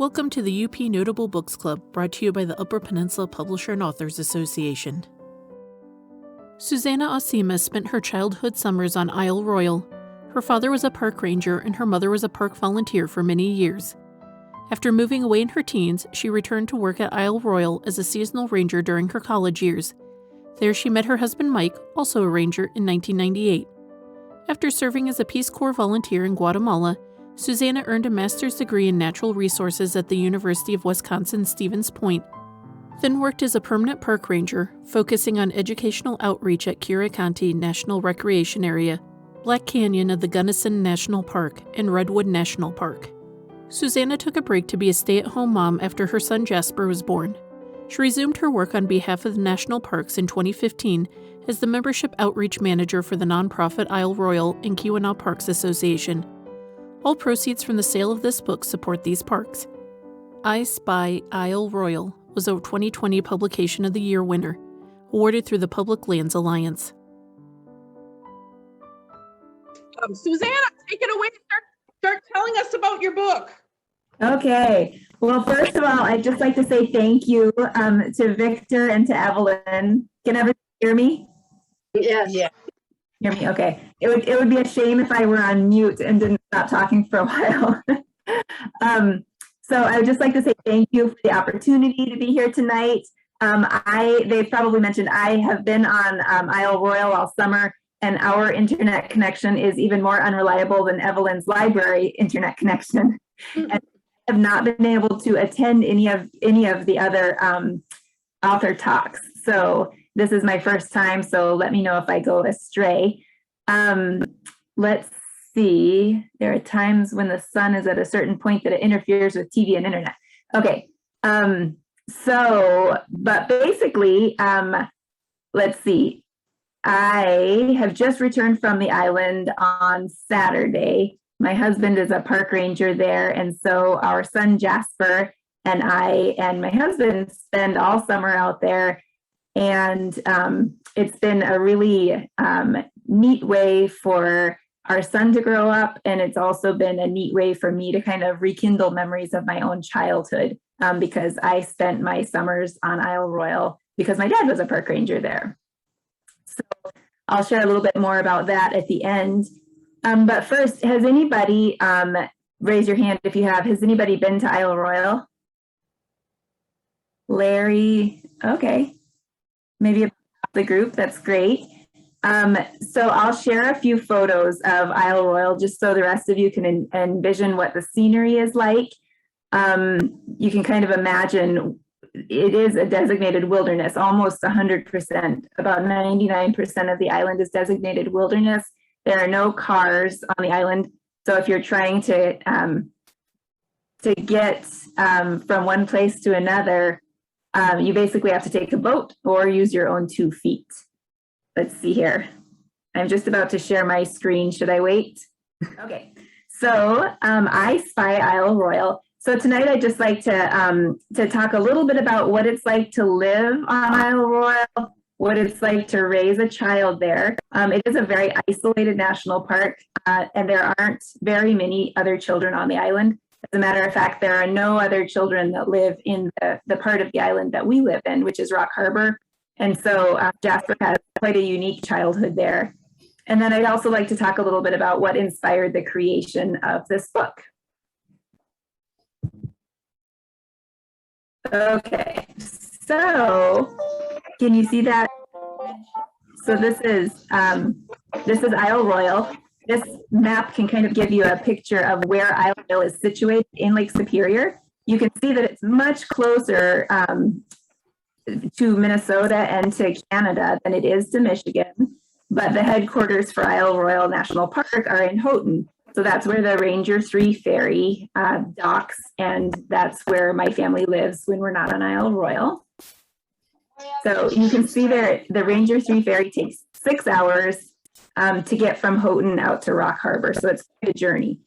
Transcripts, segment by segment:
Welcome to the UP Notable Books Club, brought to you by the Upper Peninsula Publisher and Authors Association. Susanna Ausema spent her childhood summers on Isle Royale. Her father was a park ranger and her mother was a park volunteer for many years. After moving away in her teens, she returned to work at Isle Royale as a seasonal ranger during her college years. There she met her husband Mike, also a ranger, in 1998. After serving as a Peace Corps volunteer in Guatemala, Susanna earned a master's degree in natural resources at the University of Wisconsin-Stevens Point, then worked as a permanent park ranger, focusing on educational outreach at Curacanti National Recreation Area, Black Canyon of the Gunnison National Park, and Redwood National Park. Susanna took a break to be a stay-at-home mom after her son Jasper was born. She resumed her work on behalf of the national parks in 2015 as the membership outreach manager for the nonprofit Isle Royale and Keweenaw Parks Association. All proceeds from the sale of this book support these parks. I Spy Isle Royale was a 2020 Publication of the Year winner, awarded through the Public Lands Alliance. Susanna, take it away. Start telling us about your book. Okay. Well, first of all, I'd just like to say thank you to Victor and to Evelyn. Can everyone hear me? Yes. Yeah. Hear me? Okay. It would be a shame if I were on mute and didn't stop talking for a while. So I would just like to say thank you for the opportunity to be here tonight. They probably mentioned I have been on Isle Royale all summer, and our internet connection is even more unreliable than Evelyn's library internet connection. And I have not been able to attend any of the other author talks. So this is my first time, so let me know if I go astray. Let's see. There are times when the sun is at a certain point that it interferes with TV and internet. Okay. But basically, let's see. I have just returned from the island on Saturday. My husband is a park ranger there, and so our son Jasper and I and my husband spend all summer out there. And it's been a really neat way for our son to grow up. And it's also been a neat way for me to kind of rekindle memories of my own childhood because I spent my summers on Isle Royale because my dad was a park ranger there. So I'll share a little bit more about that at the end. But first, has anybody, raise your hand if you have, has anybody been to Isle Royale? Larry, okay. Maybe the group, that's great. So I'll share a few photos of Isle Royale just so the rest of you can envision what the scenery is like. You can kind of imagine it is a designated wilderness, almost 100%, about 99% of the island is designated wilderness. There are no cars on the island. So if you're trying to get from one place to another, you basically have to take a boat or use your own 2 feet. Let's see here. I'm just about to share my screen. Should I wait? Okay. So I Spy Isle Royale. So tonight I'd just like to talk a little bit about what it's like to live on Isle Royale, what it's like to raise a child there. It is a very isolated national park, and there aren't very many other children on the island. As a matter of fact, there are no other children that live in the part of the island that we live in, which is Rock Harbor. And so Jasper has quite a unique childhood there. And then I'd also like to talk a little bit about what inspired the creation of this book. Okay, so can you see that? So this is Isle Royale. This map can kind of give you a picture of where Isle Royale is situated in Lake Superior. You can see that it's much closer to Minnesota and to Canada than it is to Michigan, but the headquarters for Isle Royale National Park are in Houghton. So that's where the Ranger 3 ferry docks, and that's where my family lives when we're not on Isle Royale. So you can see there, the Ranger 3 ferry takes 6 hours to get from Houghton out to Rock Harbor. So it's quite a journey.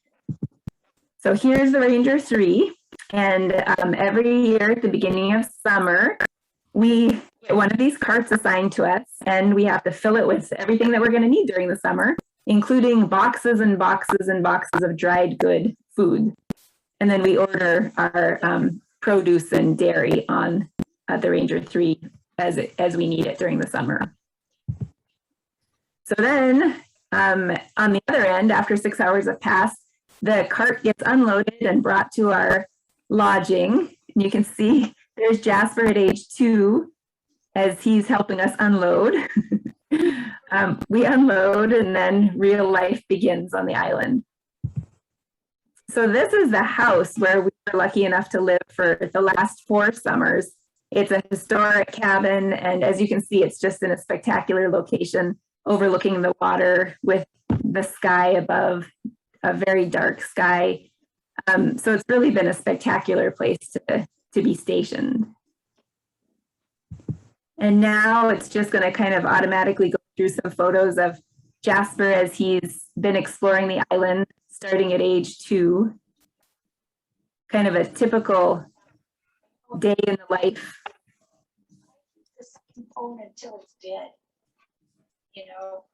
So here's the Ranger 3. And every year at the beginning of summer, we get one of these carts assigned to us, and we have to fill it with everything that we're going to need during the summer, including boxes and boxes and boxes of dried good food. And then we order our produce and dairy on the Ranger 3 as we need it during the summer. So then on the other end, after 6 hours have passed, the cart gets unloaded and brought to our lodging. And you can see there's Jasper at age 2 as he's helping us unload. We unload and then real life begins on the island. So this is the house where we were lucky enough to live for the last 4 summers. It's a historic cabin, and as you can see, it's just in a spectacular location overlooking the water with the sky above, a very dark sky. So it's really been a spectacular place to be stationed. And now it's just going to kind of automatically go through some photos of Jasper as he's been exploring the island starting at age 2. Kind of a typical day in the life. This component until it's dead, you know.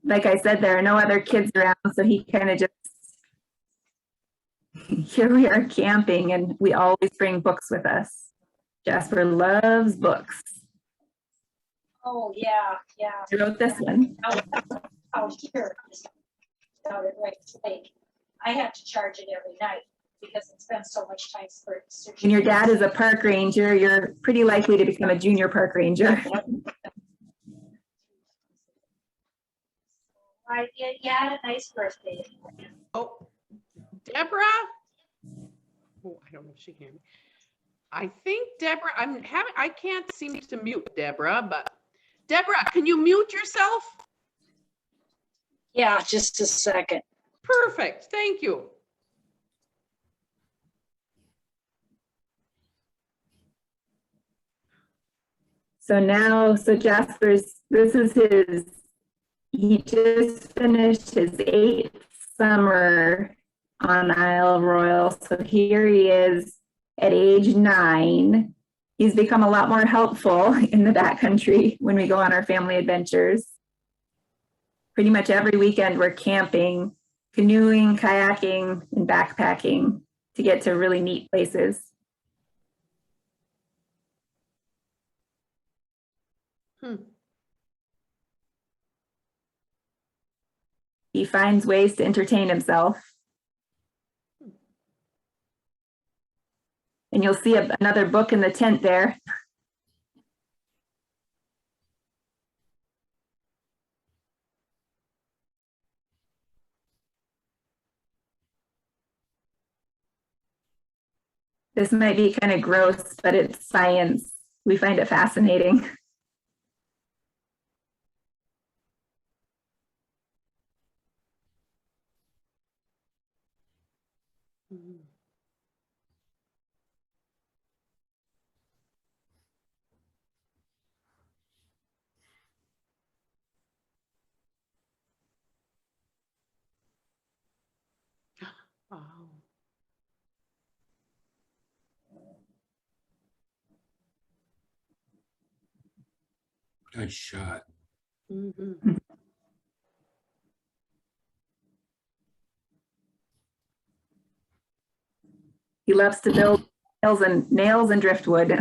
Like I said, there are no other kids around, so he kind of just, here we are camping, and we always bring books with us. Jasper loves books. Oh, yeah, yeah. I wrote this one. Out here, out at Right Lake, I have to charge it every night because it spends so much time searching. When your dad is a park ranger, you're pretty likely to become a junior park ranger. You had a nice birthday. Oh, Deborah? Oh, I don't know if she can hear me. I think Deborah, I can't seem to mute Deborah, but Deborah, can you mute yourself? Yeah, just a second. Perfect, thank you. So now, Jasper's, he just finished his 8th summer on Isle Royale. So here he is at age 9. He's become a lot more helpful in the backcountry when we go on our family adventures. Pretty much every weekend we're camping, canoeing, kayaking, and backpacking to get to really neat places. He finds ways to entertain himself. And you'll see another book in the tent there. This might be kind of gross, but it's science. We find it fascinating. Wow. Nice shot. Mm-hmm. He loves to build nails and driftwood.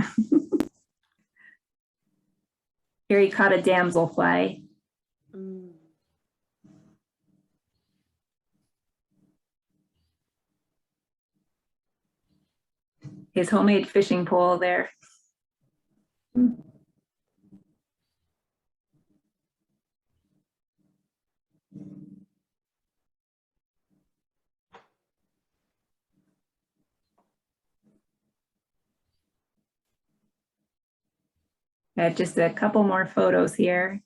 Here he caught a damselfly. Mm. His homemade fishing pole there. I have just a couple more photos here.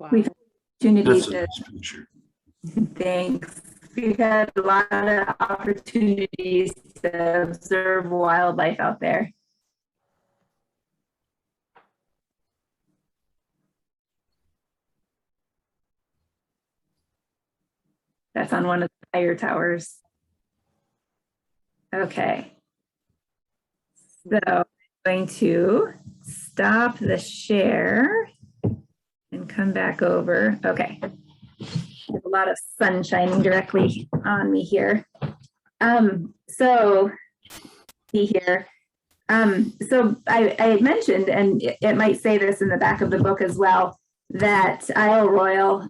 Wow. We've had opportunities That's a to, nice picture. thanks. We've had a lot of opportunities to observe wildlife out there. That's on one of the fire towers. Okay. So I'm going to stop the share and come back over. Okay. There's a lot of sun shining directly on me here. So see here. So I had mentioned, and it might say this in the back of the book as well, that Isle Royale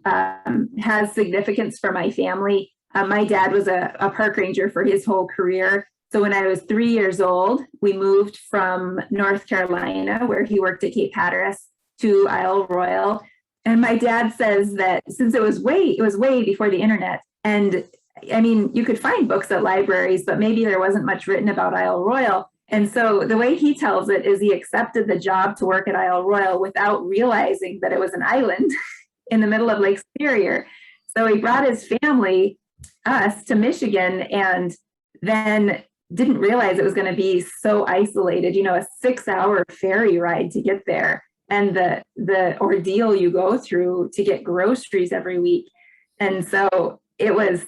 has significance for my family. My dad was a park ranger for his whole career. So when I was 3 years old, we moved from North Carolina, where he worked at Cape Hatteras, to Isle Royale. And my dad says that since it was way before the internet, and I mean, you could find books at libraries, but maybe there wasn't much written about Isle Royale. And so the way he tells it is he accepted the job to work at Isle Royale without realizing that it was an island in the middle of Lake Superior. So he brought his family, us, to Michigan, and then didn't realize it was going to be so isolated, you know, a 6-hour ferry ride to get there, and the ordeal you go through to get groceries every week. And so it was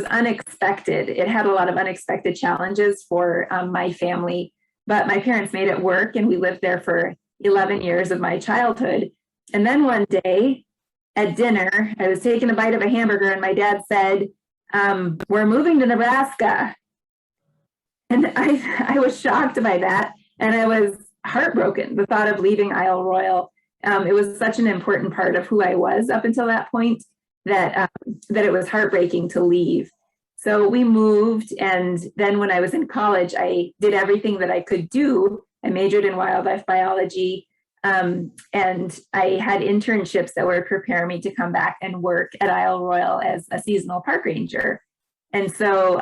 unexpected. It had a lot of unexpected challenges for my family, but my parents made it work, and we lived there for 11 years of my childhood. And then one day at dinner, I was taking a bite of a hamburger, and my dad said, "We're moving to Nebraska." And I was shocked by that, and I was heartbroken, the thought of leaving Isle Royale. It was such an important part of who I was up until that point that it was heartbreaking to leave. So we moved, and then when I was in college, I did everything that I could do. I majored in wildlife biology, and I had internships that would prepare me to come back and work at Isle Royale as a seasonal park ranger. And so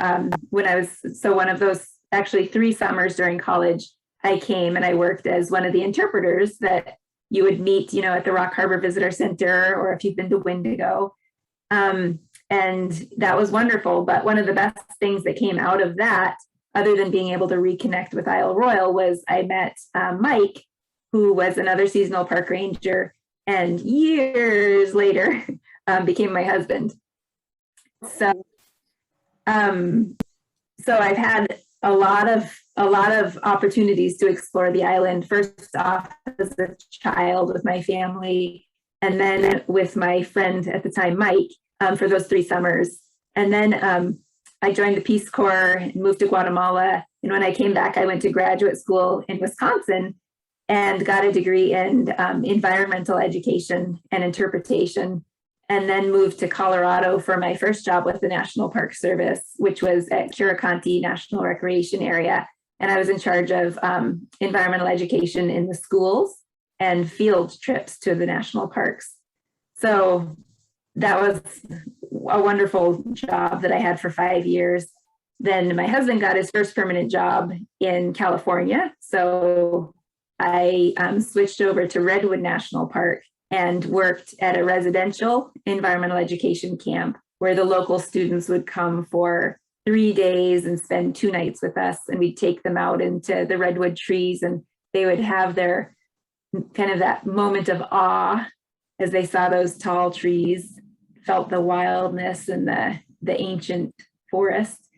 one of those, actually 3 summers during college, I came and I worked as one of the interpreters that you would meet, you know, at the Rock Harbor Visitor Center, or if you've been to Wendigo. And that was wonderful. But one of the best things that came out of that, other than being able to reconnect with Isle Royale, was I met Mike, who was another seasonal park ranger, and years later became my husband. So I've had a lot of opportunities to explore the island, first off as a child with my family, and then with my friend at the time, Mike, for those 3 summers. And then I joined the Peace Corps and moved to Guatemala. And when I came back, I went to graduate school in Wisconsin and got a degree in environmental education and interpretation, and then moved to Colorado for my first job with the National Park Service, which was at Curacanti National Recreation Area. And I was in charge of environmental education in the schools and field trips to the national parks. So that was a wonderful job that I had for 5 years. Then my husband got his first permanent job in California. So I switched over to Redwood National Park and worked at a residential environmental education camp where the local students would come for 3 days and spend 2 nights with us. And we'd take them out into the redwood trees, and they would have their kind of that moment of awe as they saw those tall trees, felt the wildness and the ancient forest.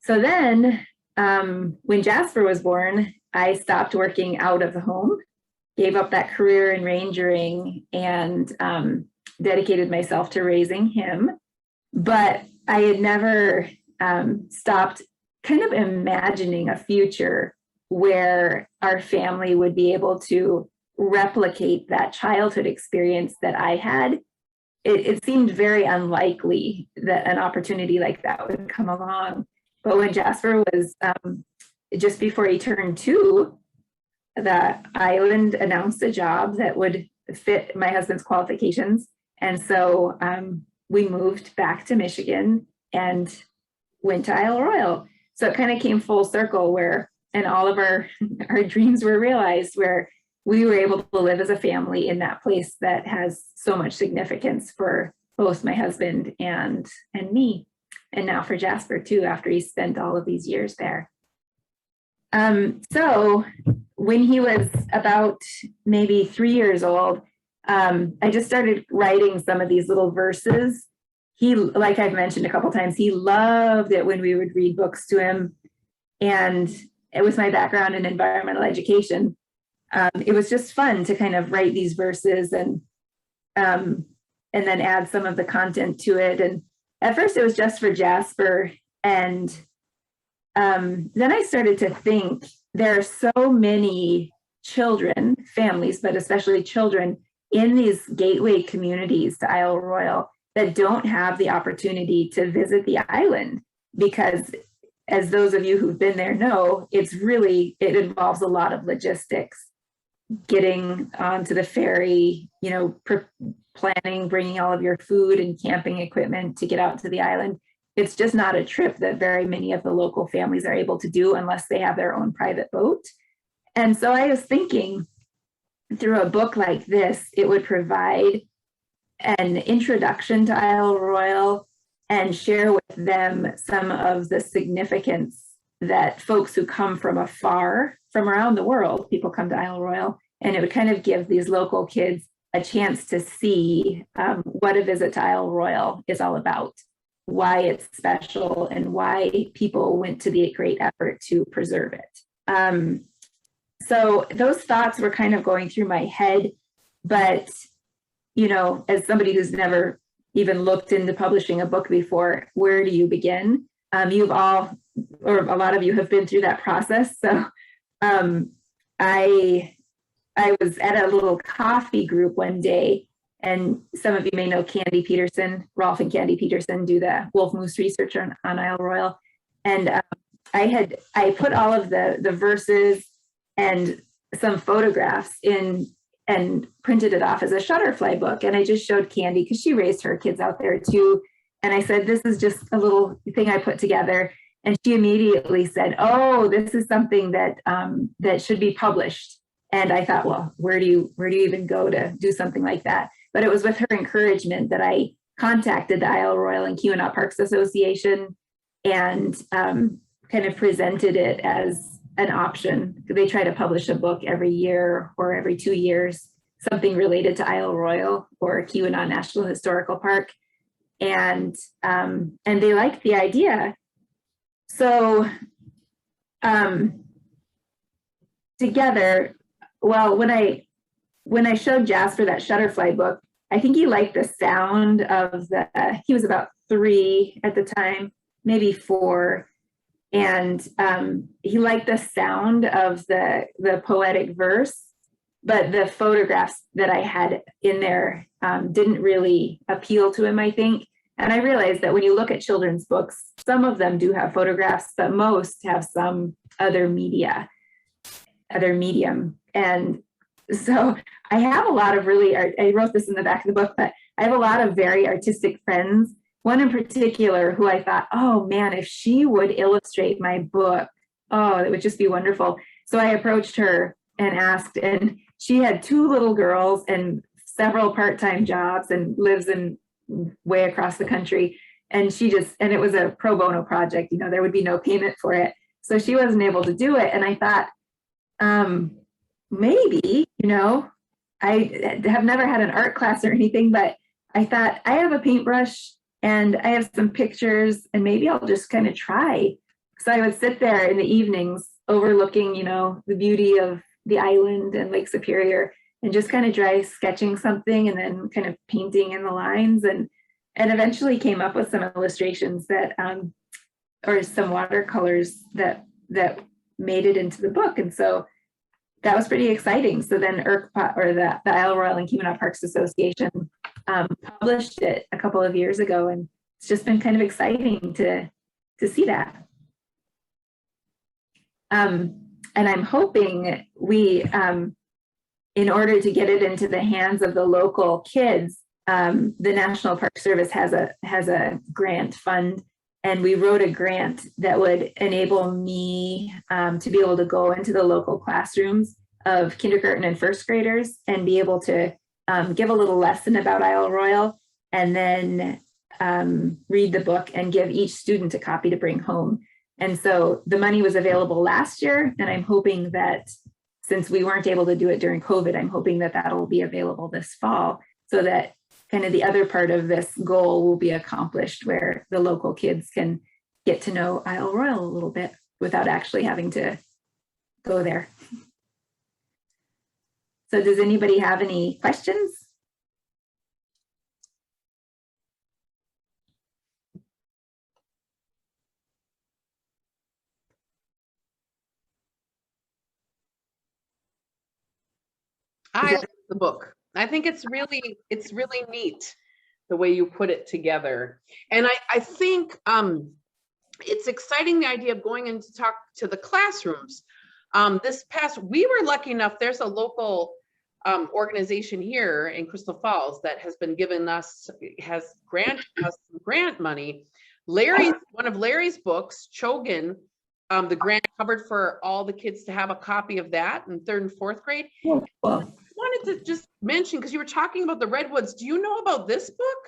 So then when Jasper was born, I stopped working out of the home, gave up that career in rangering, and dedicated myself to raising him. But I had never stopped kind of imagining a future where our family would be able to replicate that childhood experience that I had. It seemed very unlikely that an opportunity like that would come along. But when Jasper was just before he turned 2, the island announced a job that would fit my husband's qualifications. And so we moved back to Michigan and went to Isle Royale. So it kind of came full circle and all of our dreams were realized, where we were able to live as a family in that place that has so much significance for both my husband and me. and now for Jasper too, after he spent all of these years there. So when he was about maybe 3 years old, I just started writing some of these little verses. He, like I've mentioned a couple times, he loved it when we would read books to him. And with my background in environmental education, it was just fun to kind of write these verses and then add some of the content to it. And at first it was just for Jasper. And then I started to think there are so many children, families, but especially children in these gateway communities to Isle Royale that don't have the opportunity to visit the island, because as those of you who've been there know, it involves a lot of logistics, getting onto the ferry, planning, bringing all of your food and camping equipment to get out to the island. It's just not a trip that very many of the local families are able to do unless they have their own private boat. And so I was thinking, through a book like this, it would provide an introduction to Isle Royale and share with them some of the significance that folks who come from afar, from around the world, people come to Isle Royale, and it would kind of give these local kids a chance to see what a visit to Isle Royale is all about, why it's special, and why people went to the great effort to preserve it. So those thoughts were kind of going through my head, but as somebody who's never even looked into publishing a book before, where do you begin? You've all, or a lot of you have been through that process. So I was at a little coffee group one day, and some of you may know Candy Peterson. Rolf and Candy Peterson do the wolf moose research on Isle Royale. And I put all of the verses and some photographs in and printed it off as a Shutterfly book. And I just showed Candy, because she raised her kids out there too. And I said, this is just a little thing I put together. And she immediately said, oh, this is something that that should be published. And I thought, well, where do you even go to do something like that? But it was with her encouragement that I contacted the Isle Royale and Keweenaw Parks Association and kind of presented it as an option. They try to publish a book every year or every 2 years, something related to Isle Royale or Keweenaw National Historical Park. And they liked the idea. So together, well, when I showed Jasper that Shutterfly book, I think he liked the sound of he was about 3 at the time, maybe 4. And he liked the sound of the poetic verse, but the photographs that I had in there didn't really appeal to him, I think. And I realized that when you look at children's books, some of them do have photographs, but most have some other medium. And so I have a lot of I wrote this in the back of the book, but I have a lot of very artistic friends. One in particular who I thought, oh man, if she would illustrate my book, oh, it would just be wonderful. So I approached her and asked, and she had 2 little girls and several part-time jobs and lives in way across the country. And it was a pro bono project, there would be no payment for it. So she wasn't able to do it. And I thought, maybe, I have never had an art class or anything, but I thought I have a paintbrush and I have some pictures, and maybe I'll just kind of try. So I would sit there in the evenings overlooking, the beauty of the island and Lake Superior, and just kind of try sketching something and then kind of painting in the lines, and eventually came up with some illustrations that, or some watercolors that made it into the book. And so that was pretty exciting. So then URCPA, or the Isle Royale and Keweenaw Parks Association, published it a couple of years ago, and it's just been kind of exciting to see that. And I'm hoping we, in order to get it into the hands of the local kids, the National Park Service has a grant fund, and we wrote a grant that would enable me to be able to go into the local classrooms of kindergarten and first graders and be able to give a little lesson about Isle Royale, and then read the book and give each student a copy to bring home. And so the money was available last year, and I'm hoping that since we weren't able to do it during COVID, I'm hoping that that'll be available this fall, so that kind of the other part of this goal will be accomplished, where the local kids can get to know Isle Royale a little bit without actually having to go there. So does anybody have any questions? I like the book. I think it's really neat the way you put it together. And I think it's exciting, the idea of going in to talk to the classrooms. We were lucky enough, there's a local organization here in Crystal Falls that has been giving us, has granted us grant money. One of Larry's books, Chogan, the grant covered for all the kids to have a copy of that in 3rd and 4th grade. Oh, well, I wanted to just mention, because you were talking about the redwoods, do you know about this book?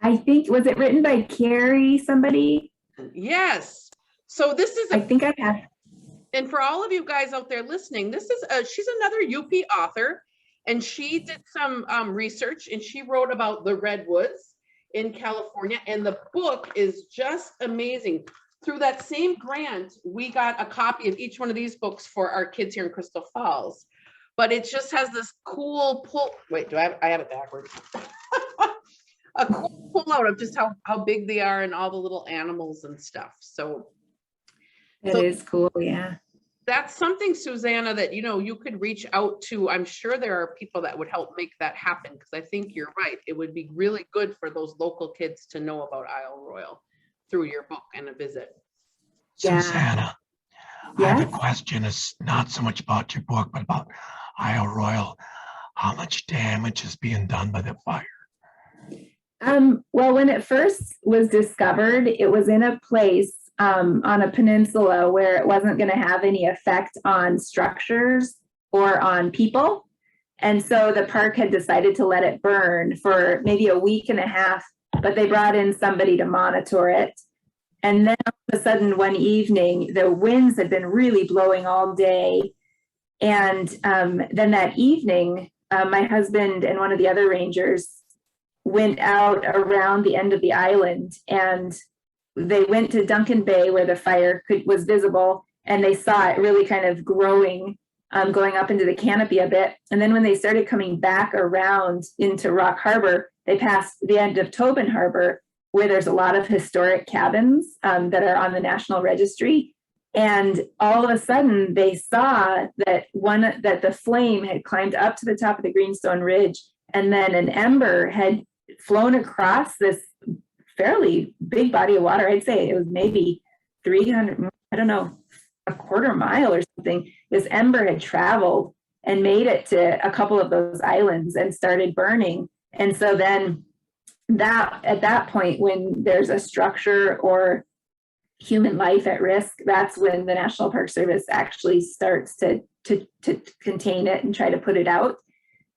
I think, was it written by Carrie somebody? Yes. So this is I think I have. and for all of you guys out there listening, this is she's another UP author, and she did some research, and she wrote about the redwoods in California, and the book is just amazing. Through that same grant, we got a copy of each one of these books for our kids here in Crystal Falls. But it just has this cool pull. Wait, I have it backwards? A cool pull out of just how big they are and all the little animals and stuff. So It is cool, yeah. that's something, Susanna, that you could reach out to. I'm sure there are people that would help make that happen, because I think you're right. It would be really good for those local kids to know about Isle Royale through your book and a visit. Yeah. Susanna, I have a question. It's not so much about your book, but about Isle Royale. How much damage is being done by the fire? Well, when it first was discovered, it was in a place on a peninsula where it wasn't going to have any effect on structures or on people. And so the park had decided to let it burn for maybe a week and a half, but they brought in somebody to monitor it. And then all of a sudden one evening, the winds had been really blowing all day. And then that evening, my husband and one of the other rangers went out around the end of the island, and they went to Duncan Bay where the fire was visible, and they saw it really kind of growing, going up into the canopy a bit. And then when they started coming back around into Rock Harbor, they passed the end of Tobin Harbor, where there's a lot of historic cabins that are on the National Registry. And all of a sudden they saw that the flame had climbed up to the top of the Greenstone Ridge, and then an ember had flown across this fairly big body of water. I'd say it was maybe 300, I don't know, a quarter mile or something. This ember had traveled and made it to a couple of those islands and started burning. And so then at that point, when there's a structure or human life at risk, that's when the National Park Service actually starts to contain it and try to put it out.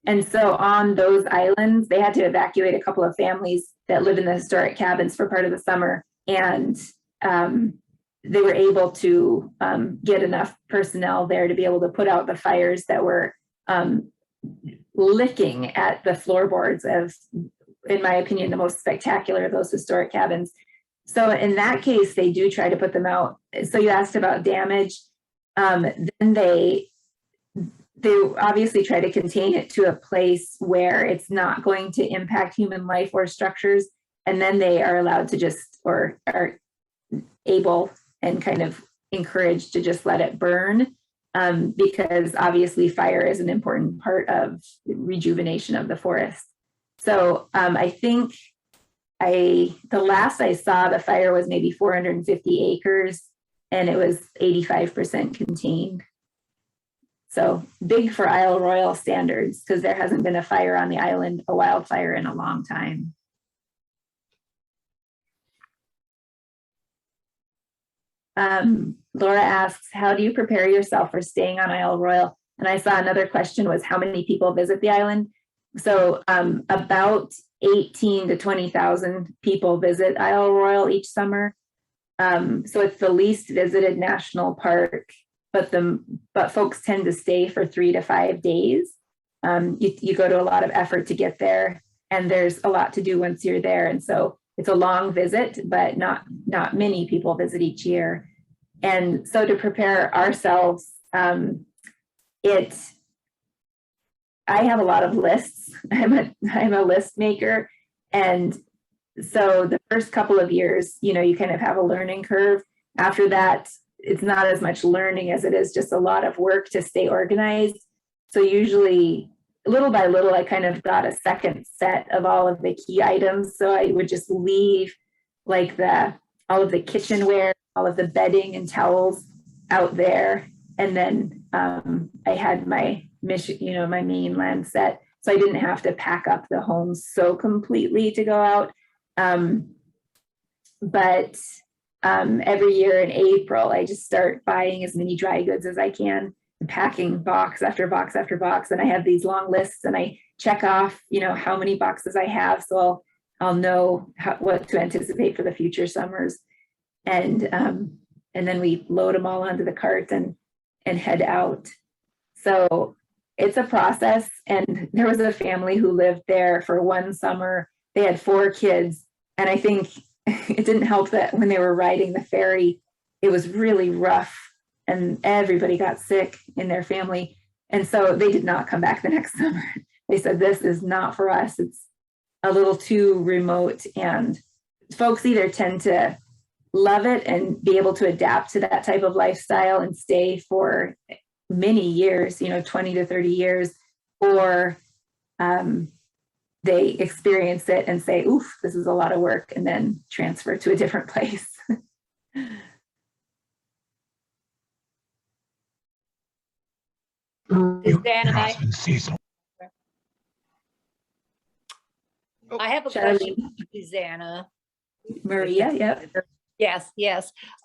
And so on those islands, they had to evacuate a couple of families that live in the historic cabins for part of the summer. And they were able to get enough personnel there to be able to put out the fires that were licking at the floorboards of, in my opinion, the most spectacular of those historic cabins. So in that case, they do try to put them out. So you asked about damage. Then they obviously try to contain it to a place where it's not going to impact human life or structures. And then they are allowed to just, or are able and kind of encouraged to just let it burn, because obviously fire is an important part of rejuvenation of the forest. So I think the last I saw, the fire was maybe 450 acres and it was 85% contained. So big for Isle Royale standards, because there hasn't been a fire on the island, a wildfire, in a long time. Laura asks, how do you prepare yourself for staying on Isle Royale? And I saw another question was, how many people visit the island? So about 18 to 20,000 people visit Isle Royale each summer. So it's the least visited national park, but folks tend to stay for 3 to 5 days. You go to a lot of effort to get there, and there's a lot to do once you're there. And so it's a long visit, but not many people visit each year. And so to prepare ourselves, I have a lot of lists. I'm a list maker. And so the first couple of years, you kind of have a learning curve. After that, it's not as much learning as it is just a lot of work to stay organized. So usually, little by little, I kind of got a second set of all of the key items. So I would just leave like all of the kitchenware, all of the bedding and towels out there. And then I had my my mainland set. So I didn't have to pack up the home so completely to go out. But every year in April, I just start buying as many dry goods as I can, packing box after box after box. And I have these long lists, and I check off, how many boxes I have. So I'll know what to anticipate for the future summers. And then we load them all onto the cart and head out. So it's a process. And there was a family who lived there for one summer. They had 4 kids. And I think it didn't help that when they were riding the ferry, it was really rough and everybody got sick in their family. And so they did not come back the next summer. They said, this is not for us. It's a little too remote. And folks either tend to love it and be able to adapt to that type of lifestyle and stay for many years, 20 to 30 years, or they experience it and say, oof, this is a lot of work, and then transfer to a different place. Susanna, I have a question, Susanna. Maria, yep. Yes.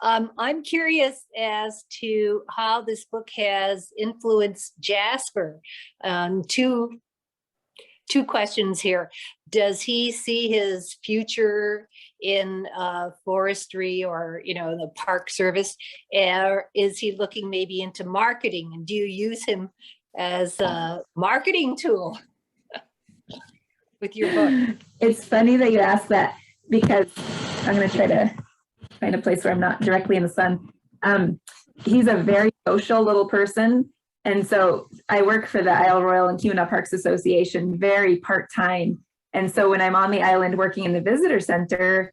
I'm curious as to how this book has influenced Jasper. Two questions here. Does he see his future in forestry or, the park service? Or is he looking maybe into marketing? And do you use him as a marketing tool with your book? It's funny that you asked that, because I'm going to try to find a place where I'm not directly in the sun. He's a very social little person. And so I work for the Isle Royale and Keweenaw Parks Association, very part-time. And so when I'm on the island working in the visitor center,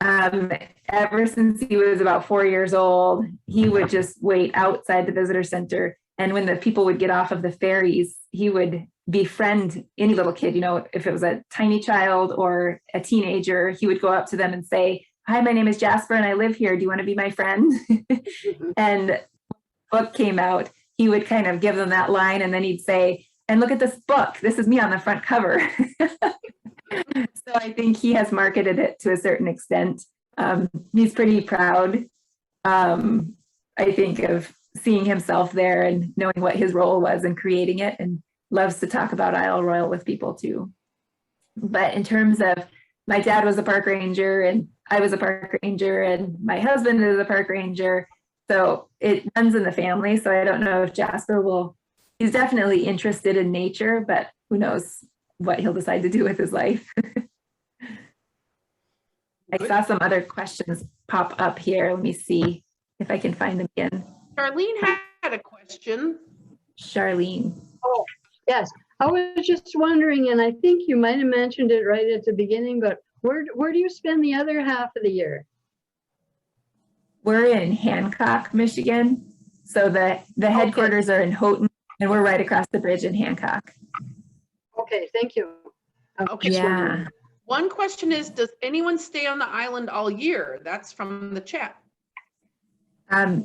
ever since he was about 4 years old, he would just wait outside the visitor center. And when the people would get off of the ferries, he would befriend any little kid, if it was a tiny child or a teenager, he would go up to them and say, hi, my name is Jasper and I live here. Do you want to be my friend? And the book came out, he would kind of give them that line, and then he'd say, and look at this book. This is me on the front cover. So I think he has marketed it to a certain extent. He's pretty proud, I think, of seeing himself there and knowing what his role was in creating it, and loves to talk about Isle Royale with people too. But in terms of, my dad was a park ranger and I was a park ranger and my husband is a park ranger. So it runs in the family. So I don't know if Jasper he's definitely interested in nature, but who knows what he'll decide to do with his life. I saw some other questions pop up here. Let me see if I can find them again. Charlene had a question. Charlene. Oh, yes. I was just wondering, and I think you might have mentioned it right at the beginning, but where do you spend the other half of the year? We're in Hancock, Michigan. So the headquarters are in Houghton, and we're right across the bridge in Hancock. Okay, thank you. Okay. Yeah. One question is, does anyone stay on the island all year? That's from the chat.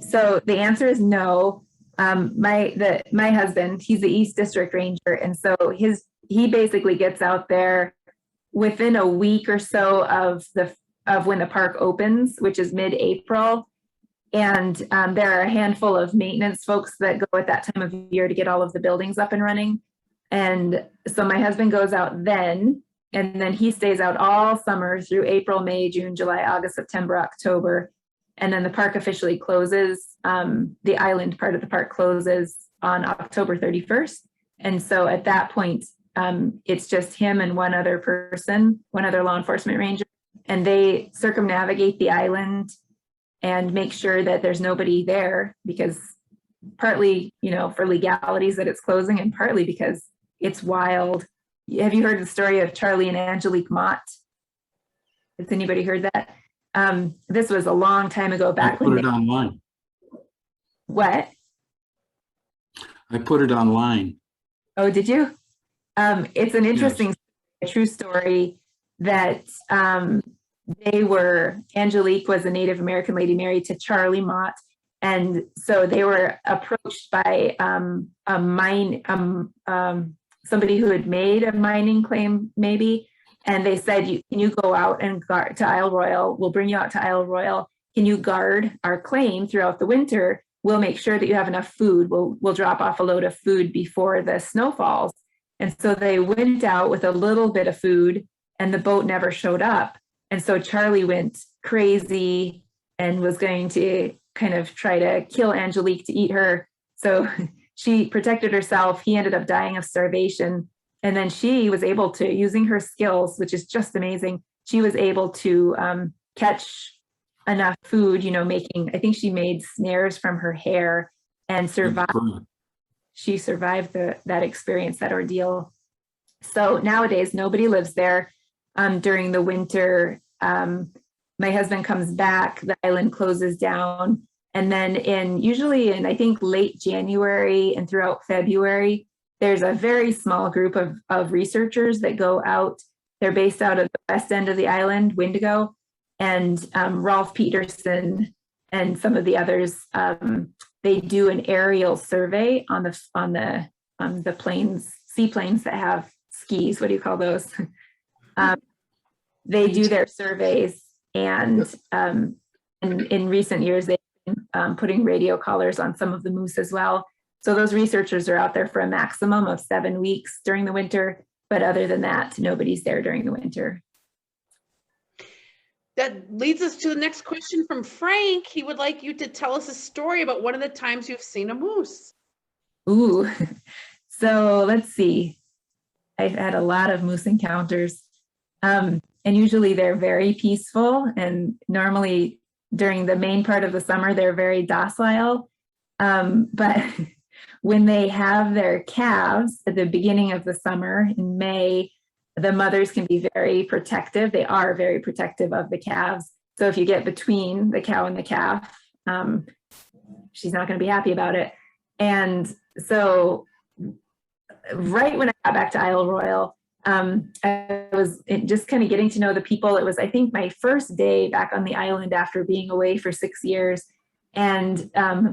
So the answer is no. My husband, he's the East District Ranger, and so he basically gets out there within a week or so of when the park opens, which is mid-April. And there are a handful of maintenance folks that go at that time of year to get all of the buildings up and running. And so my husband goes out then, And then he stays out all summer through April, May, June, July, August, September, October. And then the park officially closes. The island part of the park closes on October 31st. And so at that point, it's just him and one other person, one other law enforcement ranger, and they circumnavigate the island and make sure that there's nobody there, because partly, you know, for legalities that it's closing, and partly because it's wild. Have you heard the story of Charlie and Angelique Mott? Has anybody heard that? This was a long time ago, I back put when it online. What? I put it online. Oh, did you? It's an interesting, true story that Angelique was a Native American lady married to Charlie Mott. And so they were approached by somebody who had made a mining claim, maybe. And they said, can you go out and guard to Isle Royale? We'll bring you out to Isle Royale. Can you guard our claim throughout the winter? We'll make sure that you have enough food. We'll drop off a load of food before the snow falls. And so they went out with a little bit of food, and the boat never showed up. And so Charlie went crazy and was going to kind of try to kill Angelique to eat her. So she protected herself. He ended up dying of starvation. And then she was able to, using her skills, which is just amazing, she was able to catch enough food, you know, I think she made snares from her hair and survived. She survived that experience, that ordeal. So nowadays, nobody lives there during the winter. My husband comes back, the island closes down. And then usually in, I think, late January and throughout February, there's a very small group of researchers that go out. They're based out of the west end of the island, Wendigo, and Rolf Peterson and some of the others. They do an aerial survey on the planes, seaplanes that have skis. What do you call those? They do their surveys, and in recent years they've been putting radio collars on some of the moose as well. So those researchers are out there for a maximum of 7 weeks during the winter, but other than that, nobody's there during the winter. That leads us to the next question from Frank. He would like you to tell us a story about one of the times you've seen a moose. Ooh, so let's see. I've had a lot of moose encounters, and usually they're very peaceful, and normally during the main part of the summer, they're very docile. But when they have their calves at the beginning of the summer in May, the mothers can be very protective. They are very protective of the calves. So if you get between the cow and the calf, she's not going to be happy about it. And so right when I got back to Isle Royale, I was just kind of getting to know the people. It was, I think, my first day back on the island after being away for 6 years. And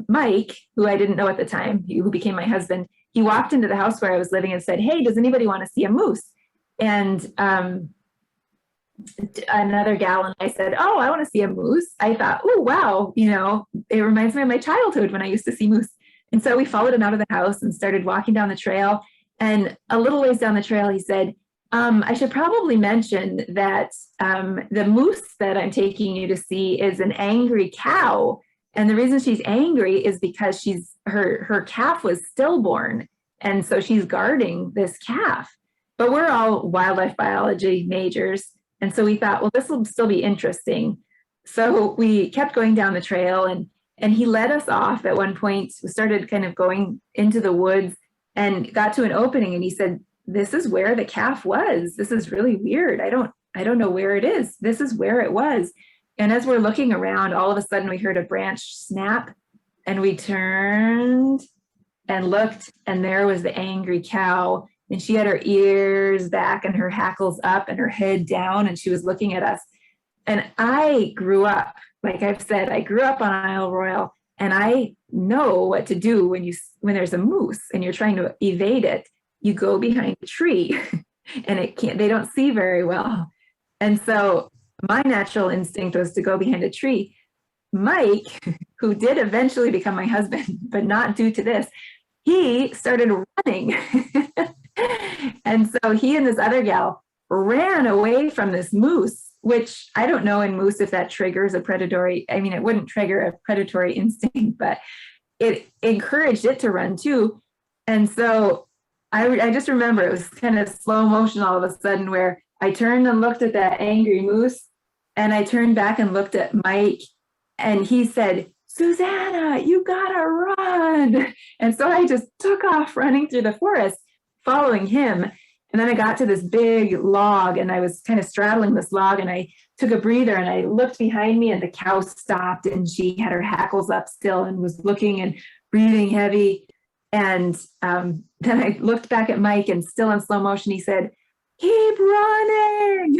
Mike, who I didn't know at the time, who became my husband, he walked into the house where I was living and said, "Hey, does anybody want to see a moose?" And another gal and I said, "Oh, I want to see a moose." I thought, "Oh, wow, you know, it reminds me of my childhood when I used to see moose." And so we followed him out of the house and started walking down the trail. And a little ways down the trail, he said, "I should probably mention that the moose that I'm taking you to see is an angry cow. And the reason she's angry is because her calf was stillborn. And so she's guarding this calf." But we're all wildlife biology majors. And so we thought, well, this will still be interesting. So we kept going down the trail, and he led us off at one point. We started kind of going into the woods and got to an opening, and he said, "This is where the calf was. This is really weird. I don't know where it is. This is where it was." And as we're looking around, all of a sudden we heard a branch snap, and we turned and looked, and there was the angry cow. And she had her ears back and her hackles up and her head down, and she was looking at us. And I grew up, like I've said, I grew up on Isle Royale, and I know what to do when there's a moose and you're trying to evade it. You go behind a tree, and they don't see very well. And so my natural instinct was to go behind a tree. Mike, who did eventually become my husband, but not due to this, he started running. And so he and this other gal ran away from this moose, which I don't know in moose if that triggers a predatory, I mean, it wouldn't trigger a predatory instinct, but it encouraged it to run too. And so I just remember it was kind of slow motion all of a sudden where I turned and looked at that angry moose, and I turned back and looked at Mike, and he said, "Susanna, you gotta run." And so I just took off running through the forest, following him. And then I got to this big log, and I was kind of straddling this log, and I took a breather, and I looked behind me, and the cow stopped, and she had her hackles up still and was looking and breathing heavy. And then I looked back at Mike, and still in slow motion, he said, "Keep running."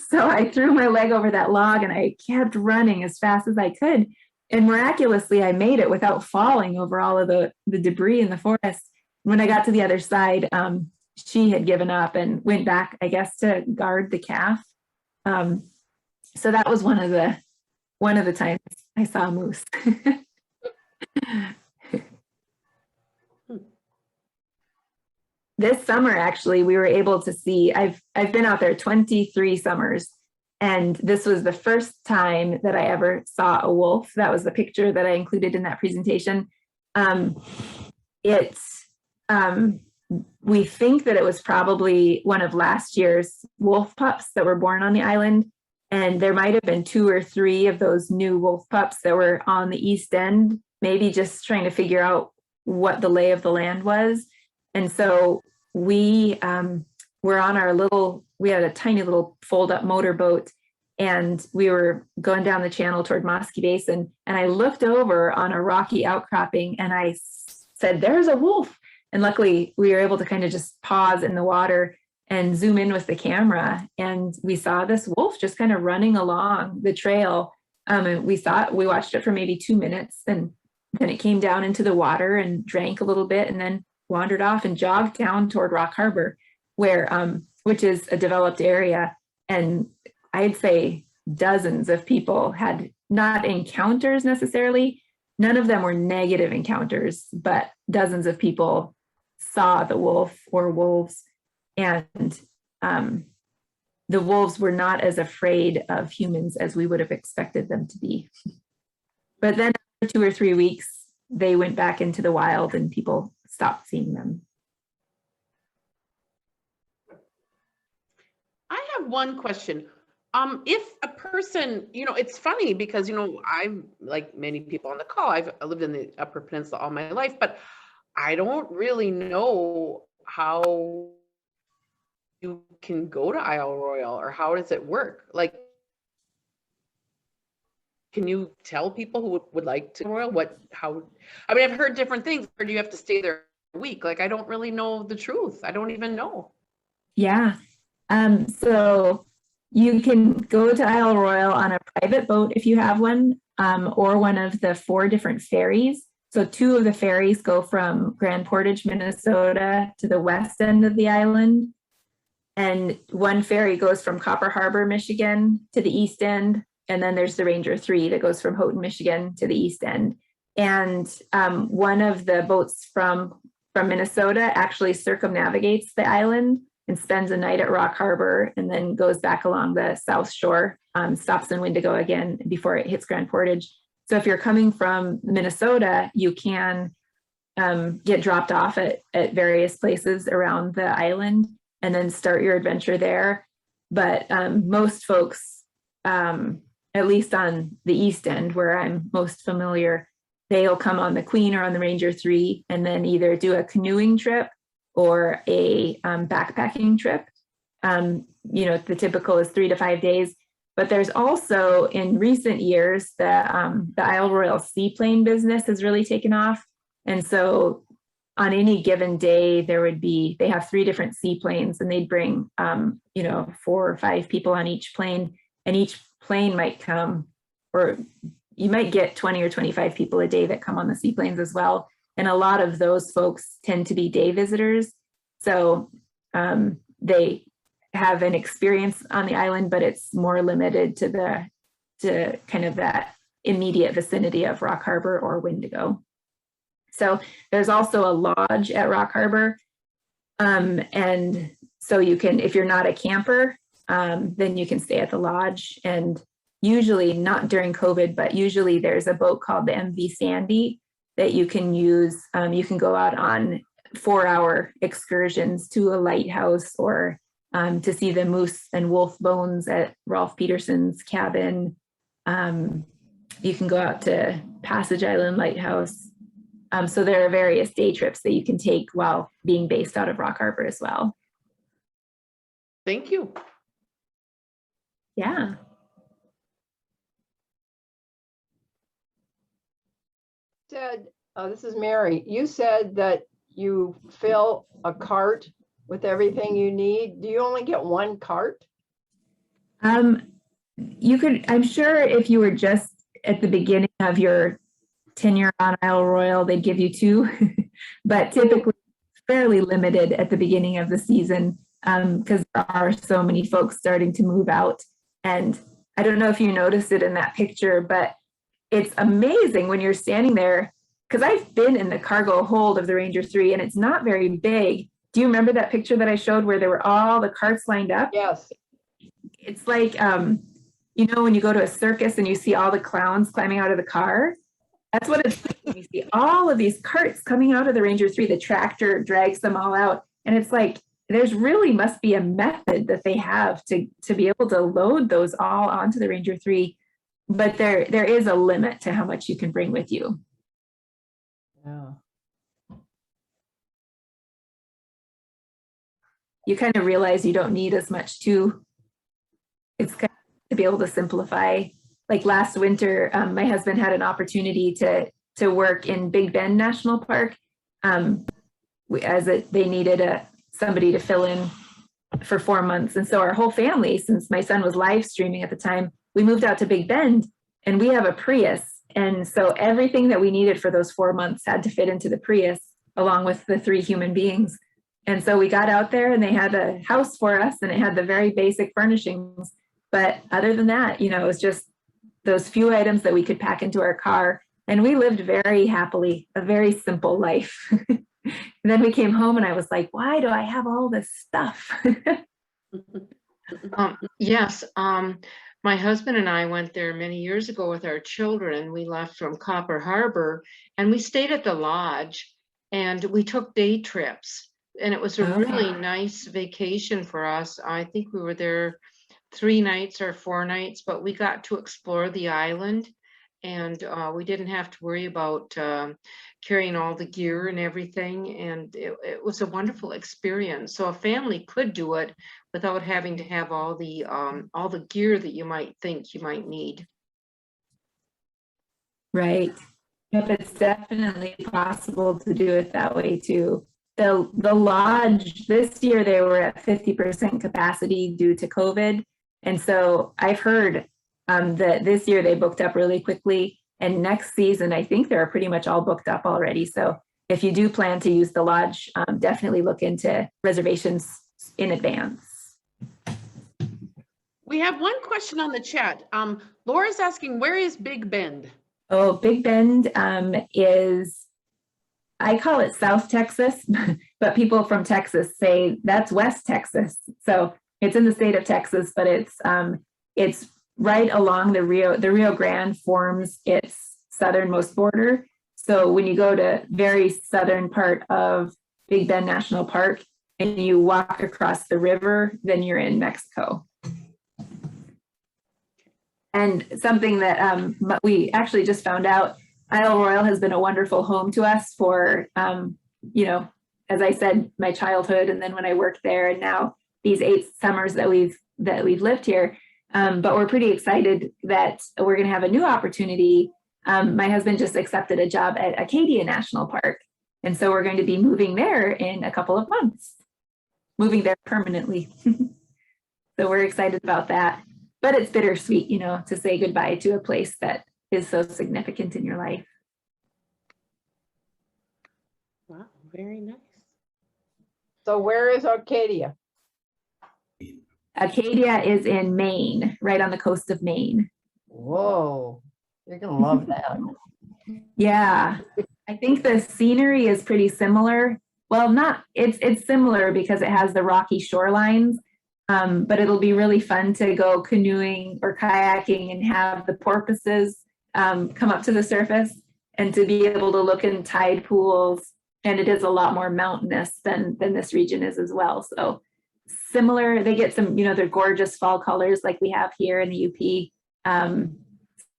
So I threw my leg over that log, and I kept running as fast as I could. And miraculously, I made it without falling over all of the debris in the forest. When I got to the other side, she had given up and went back, I guess, to guard the calf. So that was one of the times I saw a moose. This summer, actually, we were able to see, I've been out there 23 summers, and this was the first time that I ever saw a wolf. That was the picture that I included in that presentation. We think that it was probably one of last year's wolf pups that were born on the island. And there might have been 2 or 3 of those new wolf pups that were on the east end, maybe just trying to figure out what the lay of the land was. And so we were on we had a tiny little fold up motorboat, and we were going down the channel toward Mosky Basin. And I looked over on a rocky outcropping, and I said, "There's a wolf." And luckily we were able to kind of just pause in the water and zoom in with the camera. And we saw this wolf just kind of running along the trail. And we watched it for maybe 2 minutes, and then it came down into the water and drank a little bit, and then wandered off and jogged down toward Rock Harbor, which is a developed area. And I'd say dozens of people had not encounters necessarily. None of them were negative encounters, but dozens of people saw the wolf or wolves. And the wolves were not as afraid of humans as we would have expected them to be. But then after 2 or 3 weeks, they went back into the wild and people stopped seeing them. I have one question. If a person, it's funny because, I'm like many people on the call, I lived in the Upper Peninsula all my life, but I don't really know how you can go to Isle Royale, or how does it work? Like, can you tell people who would like to Royal I've heard different things. Or do you have to stay there a week? Like, I don't really know the truth. I don't even know. Yeah. So you can go to Isle Royale on a private boat if you have one, or one of the 4 different ferries. So 2 of the ferries go from Grand Portage, Minnesota to the west end of the island. And 1 ferry goes from Copper Harbor, Michigan to the east end. And then there's the Ranger 3 that goes from Houghton, Michigan to the east end. And one of the boats from Minnesota actually circumnavigates the island and spends a night at Rock Harbor, and then goes back along the south shore, stops in Wendigo again before it hits Grand Portage. So if you're coming from Minnesota, you can get dropped off at various places around the island and then start your adventure there. But most folks, at least on the east end where I'm most familiar, they'll come on the Queen or on the Ranger 3 and then either do a canoeing trip or a backpacking trip. The typical is 3 to 5 days. But there's also, in recent years, the Isle Royale seaplane business has really taken off. And so on any given day, they have 3 different seaplanes, and they'd bring, 4 or 5 people on each plane, and each plane might come, or you might get 20 or 25 people a day that come on the seaplanes as well. And a lot of those folks tend to be day visitors. So they have an experience on the island, but it's more limited to kind of that immediate vicinity of Rock Harbor or Wendigo. So there's also a lodge at Rock Harbor. And So you can, if you're not a camper, then you can stay at the lodge. And usually, not during COVID, but usually there's a boat called the MV Sandy that you can use. You can go out on 4-hour excursions to a lighthouse, or to see the moose and wolf bones at Rolf Peterson's cabin. You can go out to Passage Island Lighthouse. So there are various day trips that you can take while being based out of Rock Harbor as well. Thank you. Yeah. Said, this is Mary, you said that you fill a cart with everything you need. Do you only get one cart? You could, I'm sure if you were just at the beginning of your tenure on Isle Royale, they'd give you 2, but typically fairly limited at the beginning of the season, because there are so many folks starting to move out. And I don't know if you noticed it in that picture, but it's amazing when you're standing there, because I've been in the cargo hold of the Ranger 3 and it's not very big. Do you remember that picture that I showed where there were all the carts lined up? Yes. It's like, you know, when you go to a circus and you see all the clowns climbing out of the car, that's what it's like when you see all of these carts coming out of the Ranger 3, the tractor drags them all out. And it's like, there's really must be a method that they have to be able to load those all onto the Ranger 3. But there is a limit to how much you can bring with you. Yeah. You kind of realize you don't need as much too. It's kind of to be able to simplify. Like last winter, my husband had an opportunity to work in Big Bend National Park, they needed somebody to fill in for 4 months. And so our whole family, since my son was live streaming at the time, we moved out to Big Bend, and we have a Prius. And so everything that we needed for those 4 months had to fit into the Prius, along with the 3 human beings. And so we got out there and they had a house for us, and it had the very basic furnishings. But other than that, you know, it was just those few items that we could pack into our car. And we lived very happily, a very simple life. And then we came home and I was like, why do I have all this stuff? Yes, my husband and I went there many years ago with our children. We left from Copper Harbor and we stayed at the lodge and we took day trips. And it was a really nice vacation for us. I think we were there 3 nights or 4 nights, but we got to explore the island, and we didn't have to worry about carrying all the gear and everything. And it was a wonderful experience. So a family could do it without having to have all the gear that you might think you might need. Right. Yep, it's definitely possible to do it that way too. The lodge this year, they were at 50% capacity due to COVID. And so I've heard that this year they booked up really quickly, and next season, I think they're pretty much all booked up already. So if you do plan to use the lodge, definitely look into reservations in advance. We have one question on the chat. Laura's asking, where is Big Bend? Oh, Big Bend is, I call it South Texas, but people from Texas say that's West Texas. So it's in the state of Texas, but it's right along the Rio Grande forms its southernmost border. So when you go to very southern part of Big Bend National Park and you walk across the river, then you're in Mexico. And something that we actually just found out, Isle Royale has been a wonderful home to us for, you know, as I said, my childhood, and then when I worked there, and now these 8 summers that we've lived here. But we're pretty excited that we're going to have a new opportunity. My husband just accepted a job at Acadia National Park, and so we're going to be moving there in a couple of months, moving there permanently. So we're excited about that. But it's bittersweet, you know, to say goodbye to a place that is so significant in your life. Wow, very nice. So where is Arcadia? Acadia is in Maine, right on the coast of Maine. Whoa, you're gonna love that. Yeah, I think the scenery is pretty similar. well, it's similar because it has the rocky shorelines, but it'll be really fun to go canoeing or kayaking and have the porpoises come up to the surface and to be able to look in tide pools. And it is a lot more mountainous than this region is as well. So similar, they get some, they're gorgeous fall colors like we have here in the UP.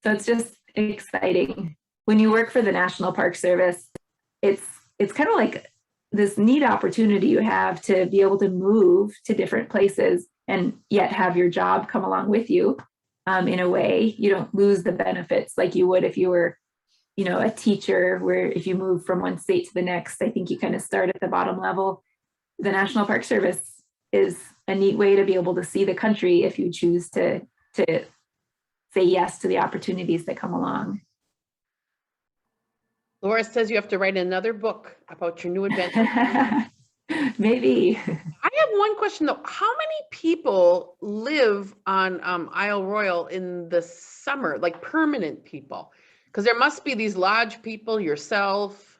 So it's just exciting. When you work for the National Park Service, it's kind of like this neat opportunity you have to be able to move to different places and yet have your job come along with you. In a way, you don't lose the benefits like you would if you were, a teacher, where if you move from one state to the next, I think you kind of start at the bottom level. The National Park Service is a neat way to be able to see the country if you choose to say yes to the opportunities that come along. Laura says you have to write another book about your new adventure. Maybe. I have one question though. How many people live on Isle Royale in the summer, like permanent people? Because there must be these lodge people, yourself.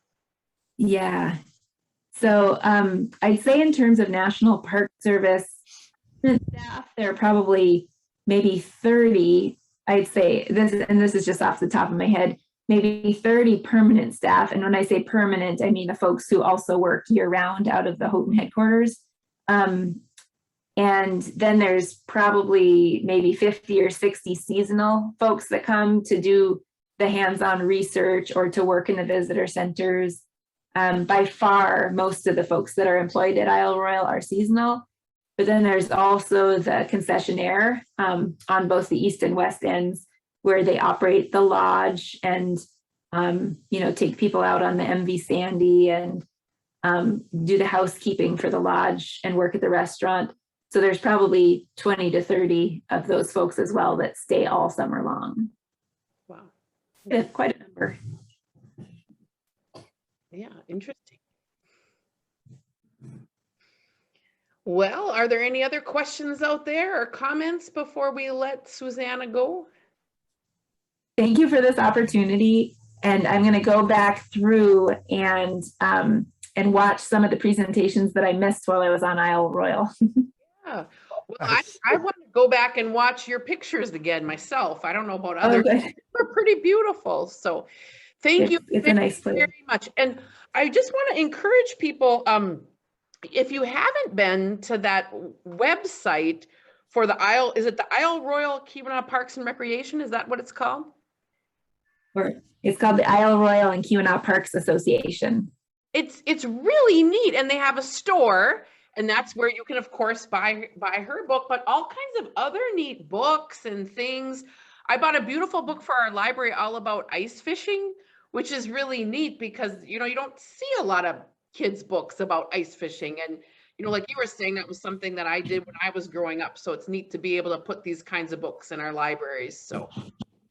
Yeah. So I'd say in terms of National Park Service staff, there are probably maybe 30, I'd say, this is just off the top of my head, maybe 30 permanent staff. And when I say permanent, I mean the folks who also work year round out of the Houghton headquarters. And then there's probably maybe 50 or 60 seasonal folks that come to do the hands-on research or to work in the visitor centers. By far, most of the folks that are employed at Isle Royale are seasonal. But then there's also the concessionaire on both the east and west ends, where they operate the lodge and, take people out on the MV Sandy and do the housekeeping for the lodge and work at the restaurant. So there's probably 20 to 30 of those folks as well that stay all summer long. Wow. It's quite a number. Yeah, interesting. Well, are there any other questions out there or comments before we let Susanna go? Thank you for this opportunity. And I'm going to go back through and watch some of the presentations that I missed while I was on Isle Royale. Yeah. Well, I want to go back and watch your pictures again myself. I don't know about others. Okay. They're pretty beautiful. So thank you It's a nice place. very much. And I just want to encourage people, if you haven't been to that website for the Isle, is it the Isle Royale Keweenaw Parks and Recreation? Is that what it's called? It's called the Isle Royale and Keweenaw Parks Association. It's really neat, and they have a store, and that's where you can, of course, buy her book, but all kinds of other neat books and things. I bought a beautiful book for our library all about ice fishing, which is really neat because you don't see a lot of kids' books about ice fishing, and like you were saying, that was something that I did when I was growing up. So it's neat to be able to put these kinds of books in our libraries. So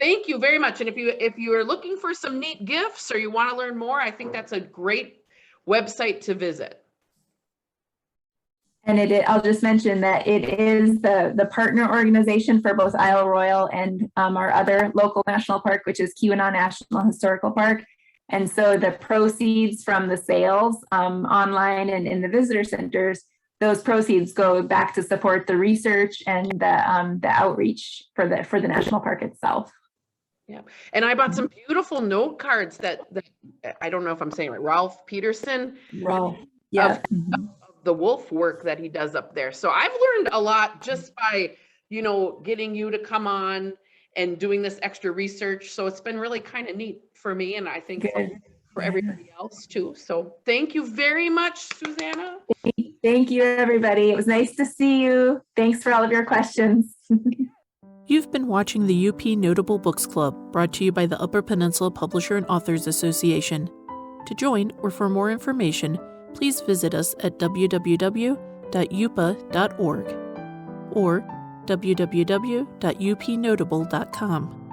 thank you very much. And if you are looking for some neat gifts or you want to learn more, I think that's a great website to visit. And I'll just mention that it is the partner organization for both Isle Royale and our other local national park, which is Keweenaw National Historical Park. And so the proceeds from the sales online and in the visitor centers, those proceeds go back to support the research and the outreach for the national park itself. Yeah, and I bought some beautiful note cards that I don't know if I'm saying it right, Ralph Peterson. Ralph, yeah. Of the wolf work that he does up there. So I've learned a lot just by, getting you to come on and doing this extra research. So it's been really kind of neat for me, and I think for everybody else too. So thank you very much, Susanna. Thank you, everybody. It was nice to see you. Thanks for all of your questions. You've been watching the UP Notable Books Club, brought to you by the Upper Peninsula Publisher and Authors Association. To join or for more information, please visit us at www.upaa.org or www.upnotable.com.